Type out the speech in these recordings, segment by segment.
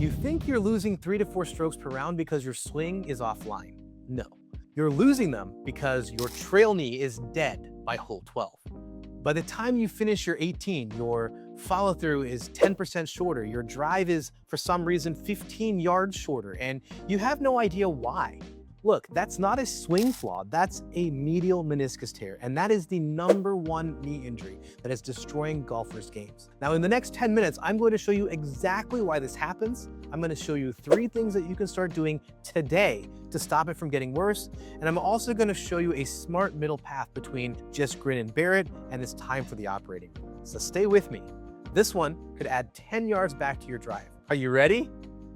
You think you're losing 3 to 4 strokes per round because your swing is offline. No, you're losing them because your trail knee is dead by hole 12. By the time you finish your 18, your follow through is 10% shorter, your drive is for some reason 15 yards shorter, and you have no idea why. Look, that's not a swing flaw, that's a medial meniscus tear, and that is the #1 knee injury that is destroying golfers' games. Now, in the next 10 minutes, I'm going to show you exactly why this happens. I'm going to show you 3 things that you can start doing today to stop it from getting worse, and I'm also going to show you a smart middle path between just grin and bear it, and it's time for the operating room. So stay with me. This one could add 10 yards back to your drive. Are you ready?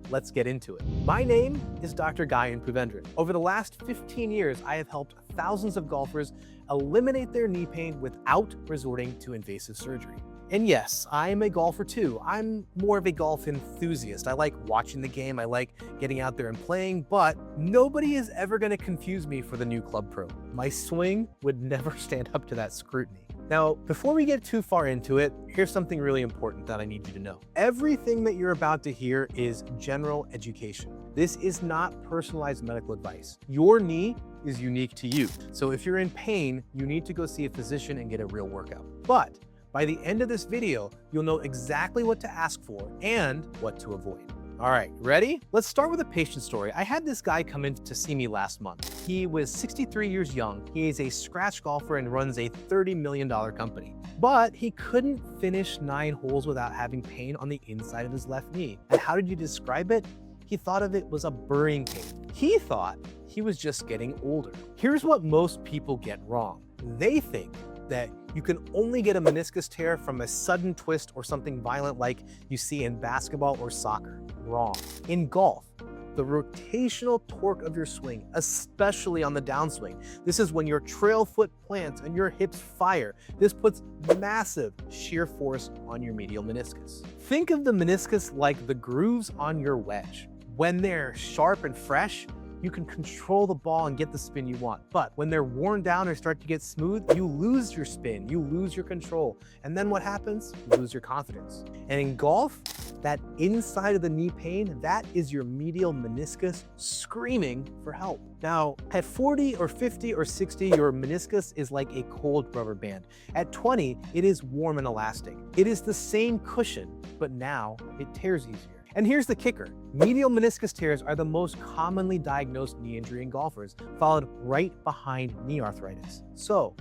Let's get into it. My name is Dr. Gayan Poovendran. Over the last 15 years, I have helped thousands of golfers eliminate their knee pain without resorting to invasive surgery. And yes, I am a golfer too. I'm more of a golf enthusiast. I like watching the game, I like getting out there and playing, but nobody is ever gonna confuse me for the new club pro. My swing would never stand up to that scrutiny. Now, before we get too far into it, here's something really important that I need you to know. Everything that you're about to hear is general education. This is not personalized medical advice. Your knee is unique to you. So if you're in pain, you need to go see a physician and get a real workout. But by the end of this video, you'll know exactly what to ask for and what to avoid. All right, ready? Let's start with a patient story. I had this guy come in to see me last month. He was 63 years young. He is a scratch golfer and runs a $30 million company. But he couldn't finish 9 holes without having pain on the inside of his left knee. And how did you describe it? He thought of it was a burning pain. He thought he was just getting older. Here's what most people get wrong. They think that you can only get a meniscus tear from a sudden twist or something violent like you see in basketball or soccer. Wrong. In golf, the rotational torque of your swing, especially on the downswing, this is when your trail foot plants and your hips fire. This puts massive shear force on your medial meniscus. Think of the meniscus like the grooves on your wedge. When they're sharp and fresh, you can control the ball and get the spin you want. But when they're worn down or start to get smooth, you lose your spin, you lose your control. And then what happens? You lose your confidence. And in golf, that inside of the knee pain, that is your medial meniscus screaming for help. Now, at 40 or 50 or 60, your meniscus is like a cold rubber band. At 20, it is warm and elastic. It is the same cushion, but now it tears easier. And here's the kicker. Medial meniscus tears are the most commonly diagnosed knee injury in golfers, followed right behind knee arthritis. So,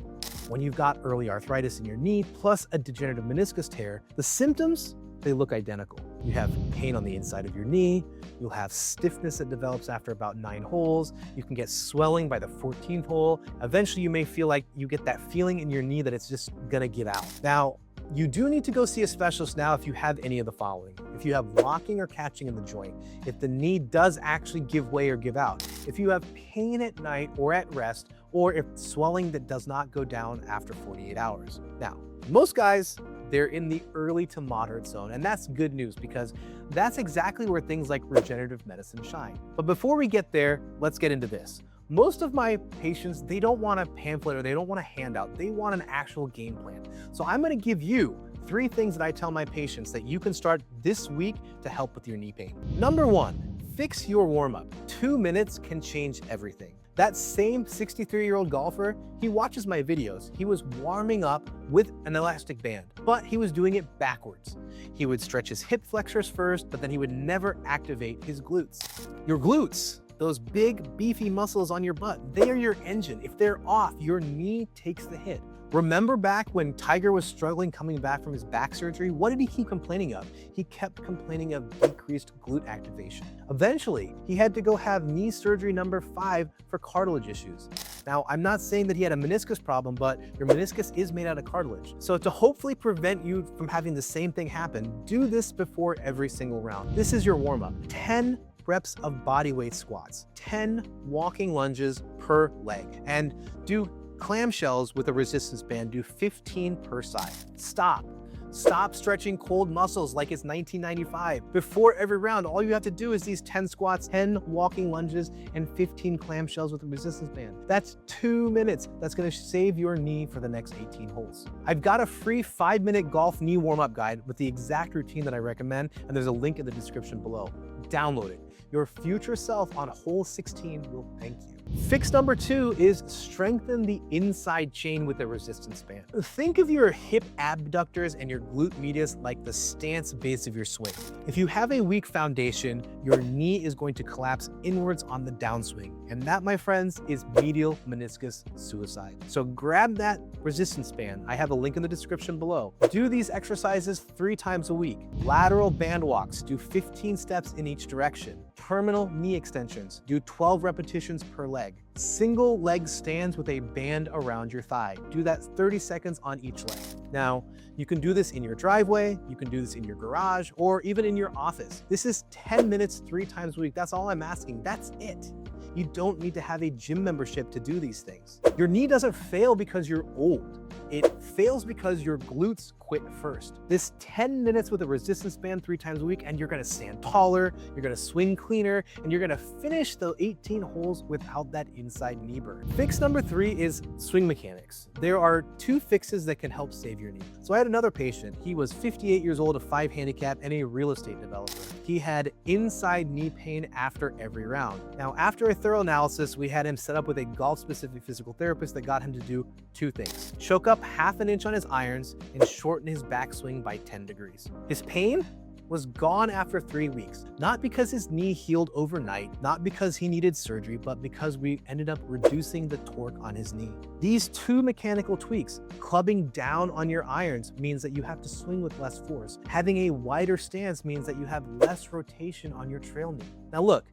when you've got early arthritis in your knee plus a degenerative meniscus tear, the symptoms, they look identical. You have pain on the inside of your knee, you'll have stiffness that develops after about 9 holes, you can get swelling by the 14th hole, eventually you may feel like you get that feeling in your knee that it's just gonna give out. Now, you do need to go see a specialist now if you have any of the following. If you have locking or catching in the joint, if the knee does actually give way or give out, if you have pain at night or at rest, or if swelling that does not go down after 48 hours. Now, most guys, they're in the early to moderate zone, and that's good news because that's exactly where things like regenerative medicine shine. But before we get there, let's get into this. Most of my patients, they don't want a pamphlet or they don't want a handout. They want an actual game plan. So I'm gonna give you 3 things that I tell my patients that you can start this week to help with your knee pain. Number 1, fix your warm-up. 2 minutes can change everything. That same 63-year-old golfer, he watches my videos. He was warming up with an elastic band, but he was doing it backwards. He would stretch his hip flexors first, but then he would never activate his glutes. Your glutes, those big, beefy muscles on your butt, they are your engine. If they're off, your knee takes the hit. Remember back when Tiger was struggling coming back from his back surgery? What did he keep complaining of? He kept complaining of decreased glute activation. Eventually, he had to go have knee surgery number 5 for cartilage issues. Now, I'm not saying that he had a meniscus problem, but your meniscus is made out of cartilage. So to hopefully prevent you from having the same thing happen, do this before every single round. This is your warm-up. 10 reps of bodyweight squats, 10 walking lunges per leg, and do clamshells with a resistance band. Do 15 per side. Stop stretching cold muscles like it's 1995. Before every round, all you have to do is these 10 squats, 10 walking lunges, and 15 clamshells with a resistance band. That's 2 minutes. That's gonna save your knee for the next 18 holes. I've got a free 5-minute golf knee warm-up guide with the exact routine that I recommend, and there's a link in the description below. download it. Your future self on hole 16 will thank you. Fix number 2 is strengthen the inside chain with a resistance band. Think of your hip abductors and your glute medius like the stance base of your swing. If you have a weak foundation, your knee is going to collapse inwards on the downswing. And that, my friends, is medial meniscus suicide. So grab that resistance band. I have a link in the description below. Do these exercises 3 times a week. Lateral band walks, do 15 steps in each direction. Terminal knee extensions, do 12 repetitions per leg. Single leg stands with a band around your thigh. Do that 30 seconds on each leg. Now, you can do this in your driveway, you can do this in your garage, or even in your office. This is 10 minutes 3 times a week. That's all I'm asking. That's it. You don't need to have a gym membership to do these things. Your knee doesn't fail because you're old. It fails because your glutes quit first. This 10 minutes with a resistance band 3 times a week, and you're gonna stand taller, you're gonna swing cleaner, and you're gonna finish the 18 holes without that inside knee burn. Fix number 3 is swing mechanics. There are 2 fixes that can help save your knee. So I had another patient. He was 58 years old, a 5 handicap, and a real estate developer. He had inside knee pain after every round. Now, after a thorough analysis, we had him set up with a golf-specific physical therapist that got him to do 2 things. Choke up half an inch on his irons and shorten his backswing by 10 degrees. His pain was gone after 3 weeks, not because his knee healed overnight, not because he needed surgery, but because we ended up reducing the torque on his knee. These 2 mechanical tweaks, clubbing down on your irons means that you have to swing with less force. Having a wider stance means that you have less rotation on your trail knee. Now look,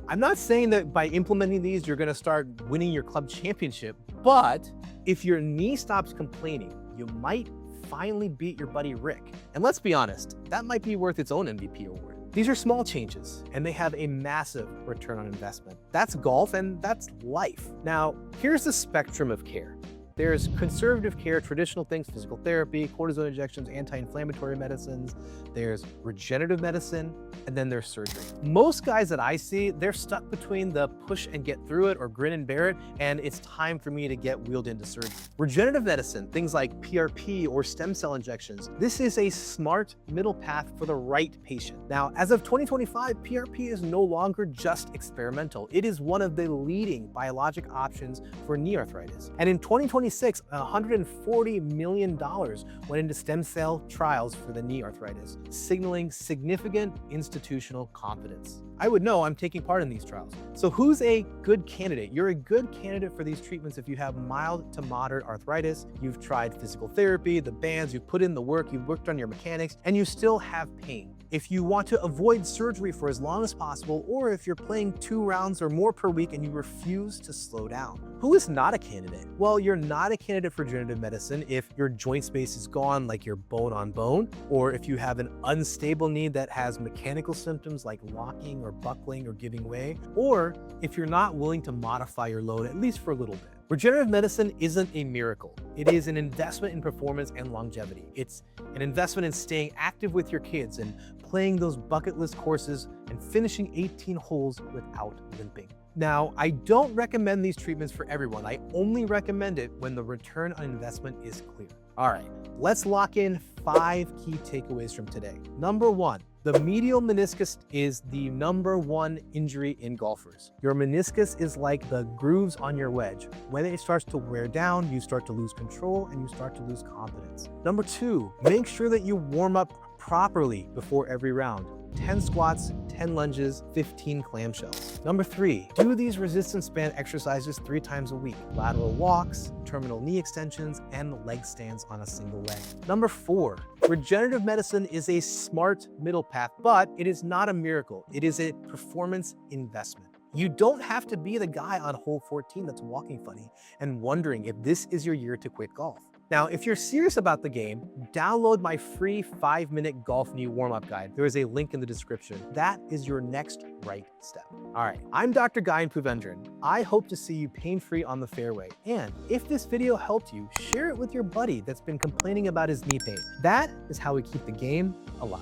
I'm not saying that by implementing these, you're gonna start winning your club championship, but if your knee stops complaining, you might finally beat your buddy Rick. And let's be honest, that might be worth its own MVP award. These are small changes, and they have a massive return on investment. That's golf, and that's life. Now, here's the spectrum of care. There's conservative care, traditional things, physical therapy, cortisone injections, anti-inflammatory medicines. There's regenerative medicine, and then there's surgery. Most guys that I see, they're stuck between the push and get through it or grin and bear it, and it's time for me to get wheeled into surgery. Regenerative medicine, things like PRP or stem cell injections, this is a smart middle path for the right patient. Now, as of 2025, PRP is no longer just experimental. It is one of the leading biologic options for knee arthritis. And in 2026, $140 million went into stem cell trials for the knee arthritis, signaling significant institutional confidence. I would know, I'm taking part in these trials. So who's a good candidate? You're a good candidate for these treatments if you have mild to moderate arthritis, you've tried physical therapy, the bands, you've put in the work, you've worked on your mechanics, and you still have pain. If you want to avoid surgery for as long as possible, or if you're playing 2 rounds or more per week and you refuse to slow down. Who is not a candidate? Well, you're not a candidate for regenerative medicine if your joint space is gone, like you're bone on bone, or if you have an unstable knee that has mechanical symptoms like locking or buckling or giving way, or if you're not willing to modify your load, at least for a little bit. Regenerative medicine isn't a miracle. It is an investment in performance and longevity. It's an investment in staying active with your kids and playing those bucket list courses and finishing 18 holes without limping. Now, I don't recommend these treatments for everyone. I only recommend it when the return on investment is clear. All right, let's lock in 5 key takeaways from today. Number 1, the medial meniscus is the #1 injury in golfers. Your meniscus is like the grooves on your wedge. When it starts to wear down, you start to lose control and you start to lose confidence. Number 2, make sure that you warm up properly before every round. 10 squats, 10 lunges, 15 clamshells. Number 3, do these resistance band exercises 3 times a week. Lateral walks, terminal knee extensions, and leg stands on a single leg. Number 4, regenerative medicine is a smart middle path, but it is not a miracle. It is a performance investment. You don't have to be the guy on hole 14 that's walking funny and wondering if this is your year to quit golf. Now, if you're serious about the game, download my free 5-minute golf knee warm-up guide. There is a link in the description. That is your next right step. All right, I'm Dr. Gayan Poovendran. I hope to see you pain-free on the fairway. And if this video helped you, share it with your buddy that's been complaining about his knee pain. That is how we keep the game alive.